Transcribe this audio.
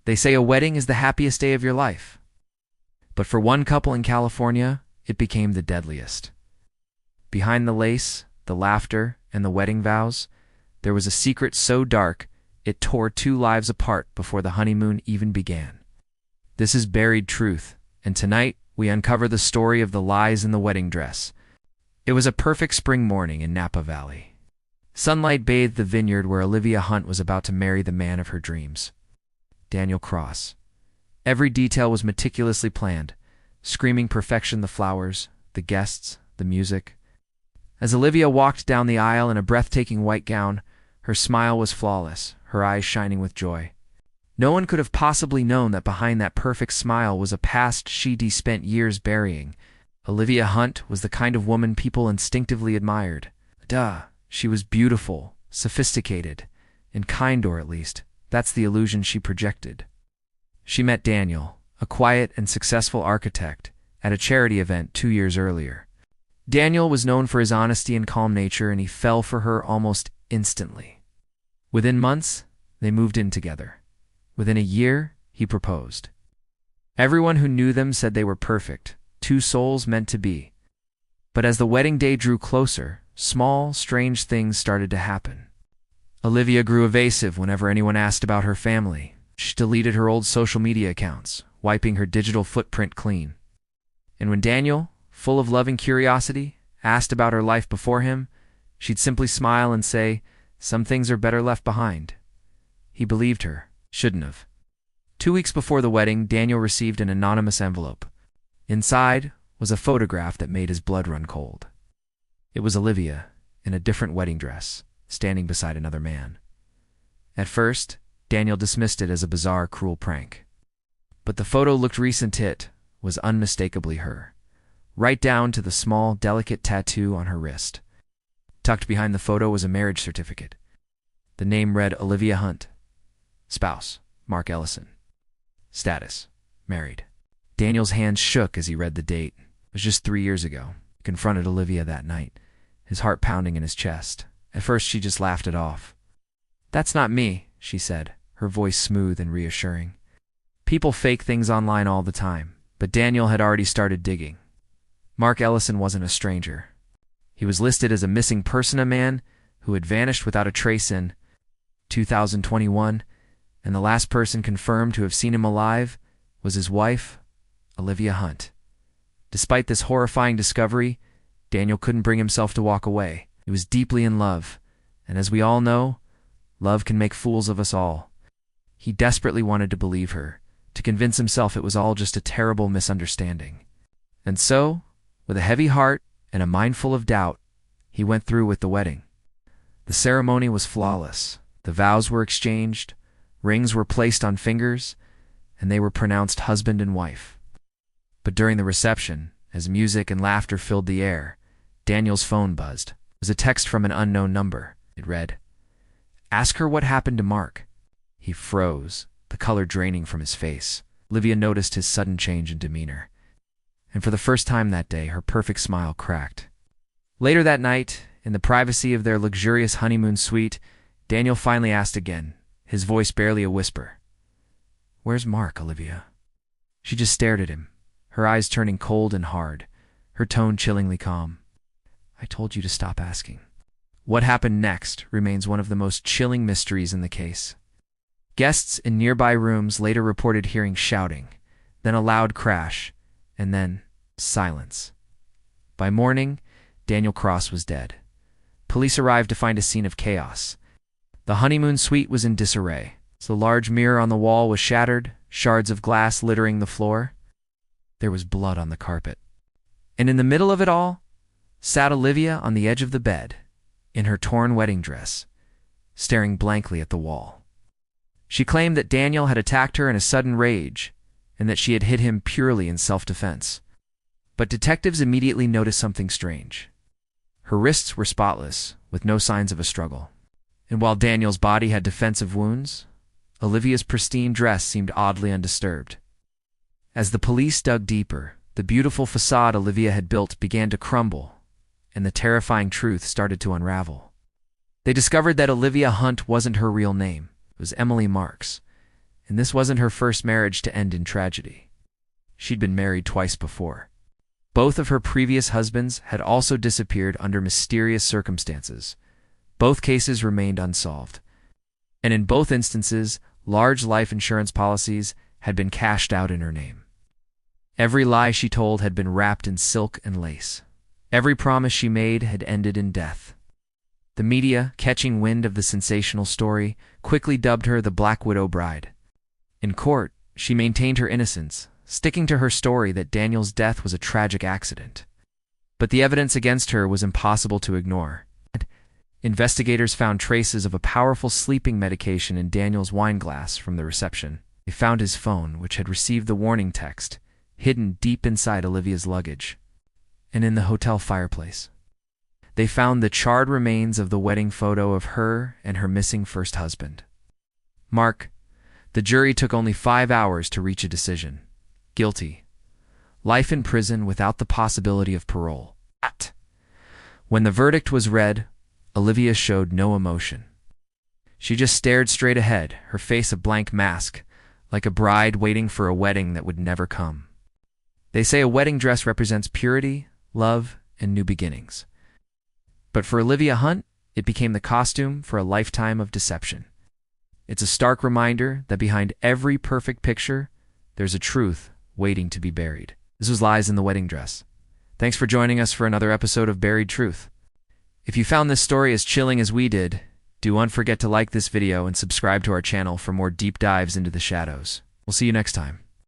They say a wedding is the happiest day of your life. But for one couple in California, it became the deadliest. Behind the lace, the laughter, and the wedding vows, there was a secret so dark it tore two lives apart before the honeymoon even began. This is buried truth, and tonight we uncover the story of the lies in the wedding dress. It was a perfect spring morning in Napa Valley. Sunlight bathed the vineyard where Olivia Hunt was about to marry the man of her dreams, Daniel Cross. Every detail was meticulously planned, screaming perfection: the flowers, the guests, the music. As Olivia walked down the aisle in a breathtaking white gown, her smile was flawless, her eyes shining with joy. No one could have possibly known that behind that perfect smile was a past she'd spent years burying. Olivia Hunt was the kind of woman people instinctively admired. She was beautiful, sophisticated, and kind, or at least, that's the illusion she projected. She met Daniel, a quiet and successful architect, at a charity event 2 years earlier. Daniel was known for his honesty and calm nature, and he fell for her almost instantly. Within months, they moved in together. Within a year, he proposed. Everyone who knew them said they were perfect, two souls meant to be. But as the wedding day drew closer, small, strange things started to happen. Olivia grew evasive whenever anyone asked about her family. She deleted her old social media accounts, wiping her digital footprint clean. And when Daniel, full of loving curiosity, asked about her life before him, she'd simply smile and say, "Some things are better left behind." He believed her. Shouldn't have. 2 weeks before the wedding, Daniel received an anonymous envelope. Inside was a photograph that made his blood run cold. It was Olivia, in a different wedding dress, standing beside another man. At first, Daniel dismissed it as a bizarre, cruel prank. But the photo looked recent. It was unmistakably her, right down to the small, delicate tattoo on her wrist. Tucked behind the photo was a marriage certificate. The name read Olivia Hunt. Spouse, Mark Ellison. Status, married. Daniel's hands shook as he read the date. It was just 3 years ago. He confronted Olivia that night, his heart pounding in his chest. At first, she just laughed it off. "That's not me," she said, her voice smooth and reassuring. People fake things online all the time, but Daniel had already started digging. Mark Ellison wasn't a stranger. He was listed as a missing person, a man who had vanished without a trace in 2021, and the last person confirmed to have seen him alive was his wife, Olivia Hunt. Despite this horrifying discovery, Daniel couldn't bring himself to walk away. He was deeply in love, and as we all know, love can make fools of us all. He desperately wanted to believe her, to convince himself it was all just a terrible misunderstanding. And so, with a heavy heart and a mind full of doubt, he went through with the wedding. The ceremony was flawless. The vows were exchanged, rings were placed on fingers, and they were pronounced husband and wife. But during the reception, as music and laughter filled the air, Daniel's phone buzzed. It was a text from an unknown number. It read, "Ask her what happened to Mark." He froze, the color draining from his face. Olivia noticed his sudden change in demeanor, and for the first time that day, her perfect smile cracked. Later that night, in the privacy of their luxurious honeymoon suite, Daniel finally asked again, his voice barely a whisper. "Where's Mark, Olivia?" She just stared at him, her eyes turning cold and hard, her tone chillingly calm. "I told you to stop asking." What happened next remains one of the most chilling mysteries in the case. Guests in nearby rooms later reported hearing shouting, then a loud crash, and then silence. By morning, Daniel Cross was dead. Police arrived to find a scene of chaos. The honeymoon suite was in disarray. The large mirror on the wall was shattered, shards of glass littering the floor. There was blood on the carpet. And in the middle of it all, sat Olivia on the edge of the bed, in her torn wedding dress, staring blankly at the wall. She claimed that Daniel had attacked her in a sudden rage, and that she had hit him purely in self-defense. But detectives immediately noticed something strange. Her wrists were spotless, with no signs of a struggle. And while Daniel's body had defensive wounds, Olivia's pristine dress seemed oddly undisturbed. As the police dug deeper, the beautiful facade Olivia had built began to crumble, and the terrifying truth started to unravel. They discovered that Olivia Hunt wasn't her real name. It was Emily Marks, And this wasn't her first marriage to end in tragedy. She'd been married twice before. Both of her previous husbands had also disappeared under mysterious circumstances. Both cases remained unsolved. And in both instances, large life insurance policies had been cashed out in her name. Every lie she told had been wrapped in silk and lace. Every promise she made had ended in death. The media, catching wind of the sensational story, quickly dubbed her the Black Widow Bride. In court, she maintained her innocence, sticking to her story that Daniel's death was a tragic accident. But the evidence against her was impossible to ignore. Investigators found traces of a powerful sleeping medication in Daniel's wine glass from the reception. They found his phone, which had received the warning text, hidden deep inside Olivia's luggage, and in the hotel fireplace. They found the charred remains of the wedding photo of her and her missing first husband. Mark, the jury took only 5 hours to reach a decision. Guilty. Life in prison without the possibility of parole. When the verdict was read, Olivia showed no emotion. She just stared straight ahead, her face a blank mask, like a bride waiting for a wedding that would never come. They say a wedding dress represents purity, love, and new beginnings. But for Olivia Hunt, it became the costume for a lifetime of deception. It's a stark reminder that behind every perfect picture, there's a truth waiting to be buried. This was Lies in the Wedding Dress. Thanks for joining us for another episode of Buried Truth. If you found this story as chilling as we did, don't forget to like this video and subscribe to our channel for more deep dives into the shadows. We'll see you next time.